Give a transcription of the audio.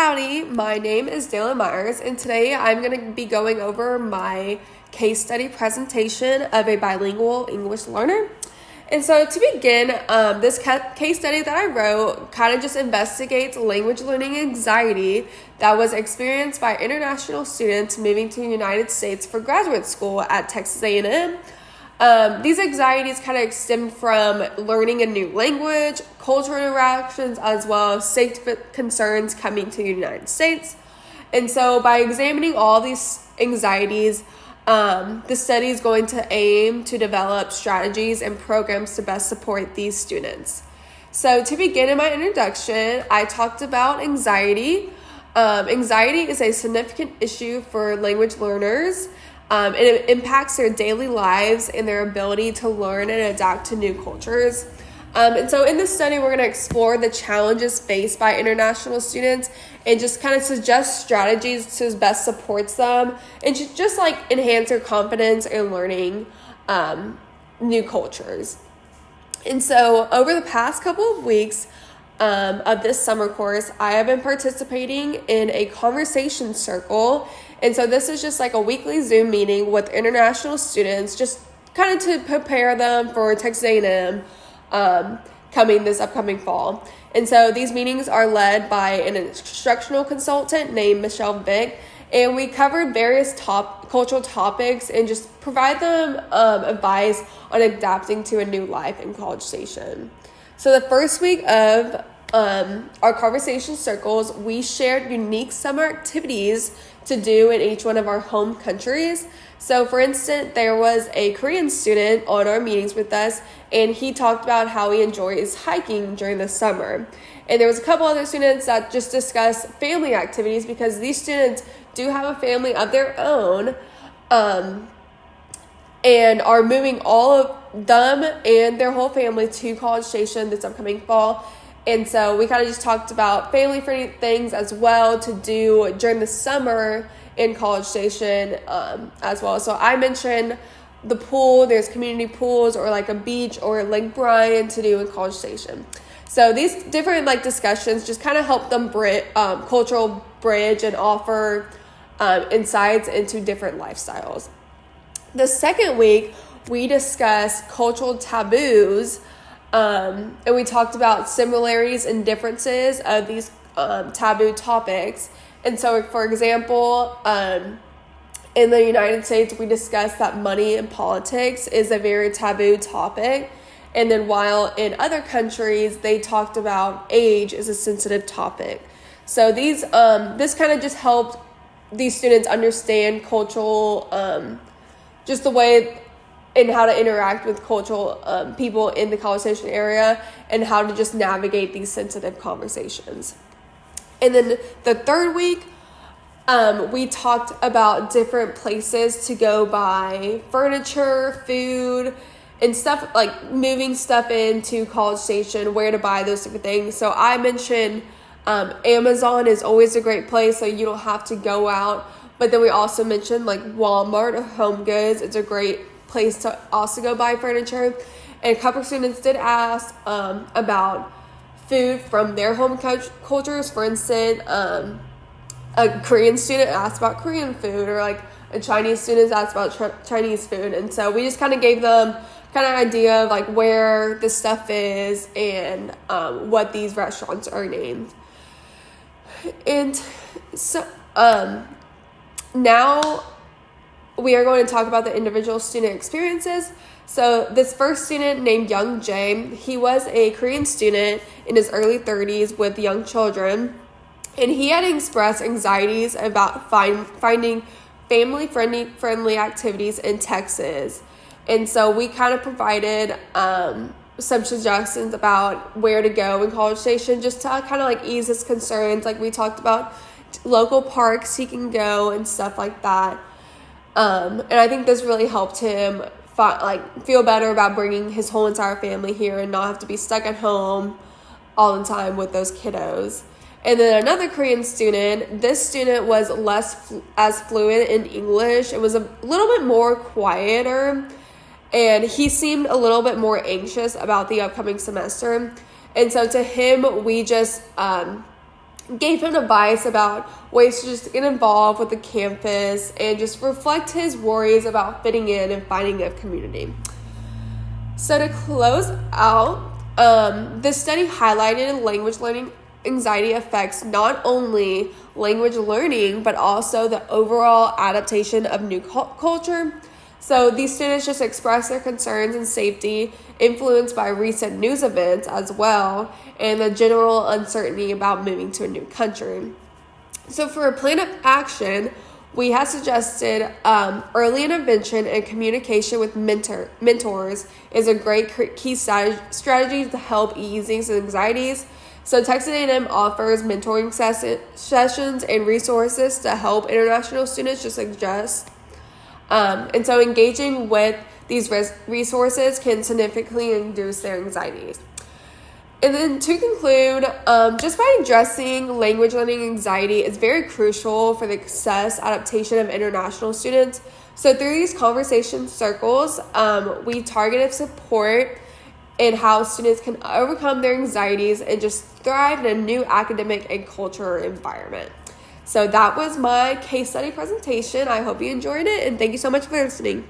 Howdy, my name is Dayla Myers, and today I'm going to be going over my case study presentation of a bilingual English learner. And so to begin, this case study that I wrote kind of just investigates language learning anxiety that was experienced by international students moving to the United States for graduate school at Texas A&M. These anxieties kind of stem from learning a new language, cultural interactions, as well as safety concerns coming to the United States. And so by examining all these anxieties, the study is going to aim to develop strategies and programs to best support these students. So to begin in my introduction, I talked about anxiety. Anxiety is a significant issue for language learners. And it impacts their daily lives and their ability to learn and adapt to new cultures. And so in this study, we're going to explore the challenges faced by international students and just kind of suggest strategies to best support them and just like enhance their confidence in learning new cultures. And so over the past couple of weeks of this summer course, I have been participating in a conversation circle. And so this is just like a weekly Zoom meeting with international students, just kind of to prepare them for Texas A&M this upcoming fall. And so these meetings are led by an instructional consultant named Michelle Vick, and we covered various cultural topics and just provide them advice on adapting to a new life in College Station. So the first week of our conversation circles, we shared unique summer activities to do in each one of our home countries. So for instance, there was a Korean student on our meetings with us, and he talked about how he enjoys hiking during the summer. And there was a couple other students that just discussed family activities because these students do have a family of their own and are moving all of them and their whole family to College Station this upcoming fall. And so we kind of just talked about family-friendly things as well to do during the summer in College Station as well. So I mentioned the pool, there's community pools or like a beach or Lake Bryan to do in College Station. So these different discussions just kind of help them cultural bridge and offer insights into different lifestyles. The second week, we discussed cultural taboos. And we talked about similarities and differences of these taboo topics. And so, for example, in the United States, we discussed that money and politics is a very taboo topic. And then while in other countries, they talked about age is a sensitive topic. So this kind of just helped these students understand cultural, just the way and how to interact with cultural people in the College Station area and how to just navigate these sensitive conversations. And then the third week, we talked about different places to go buy furniture, food, and stuff like moving stuff into College Station, where to buy those different things. So I mentioned Amazon is always a great place, so you don't have to go out. But then we also mentioned like Walmart or Home Goods. It's a great place to also go buy furniture. And a couple of students did ask about food from their home cultures. For instance, a Korean student asked about Korean food, or like a Chinese student asked about Chinese food. And so we just kind of gave them kind of idea of like where this stuff is and what these restaurants are named. And so now we are going to talk about the individual student experiences. So this first student named Young Jae, he was a Korean student in his early 30s with young children, and he had expressed anxieties about finding family-friendly activities in Texas. And so we kind of provided some suggestions about where to go in College Station just to kind of like ease his concerns. Like we talked about local parks he can go and stuff like that. And I think this really helped him feel better about bringing his whole entire family here and not have to be stuck at home all the time with those kiddos. And then another Korean student, this student was less as fluent in English. It was a little bit more quieter, and he seemed a little bit more anxious about the upcoming semester. And so to him, we just gave him advice about ways to just get involved with the campus and just reflect his worries about fitting in and finding a community. So to close out, this study highlighted language learning anxiety affects not only language learning, but also the overall adaptation of new culture. So these students just express their concerns and safety influenced by recent news events as well, and the general uncertainty about moving to a new country. So for a plan of action, we have suggested early intervention and communication with mentors is a great key strategy to help ease these anxieties. So Texas A&M offers mentoring sessions and resources to help international students, just like Jess. And so engaging with these resources can significantly reduce their anxieties. And then to conclude, just by addressing language learning anxiety is very crucial for the success adaptation of international students. So through these conversation circles, we targeted support in how students can overcome their anxieties and just thrive in a new academic and cultural environment. So that was my case study presentation. I hope you enjoyed it, and thank you so much for listening.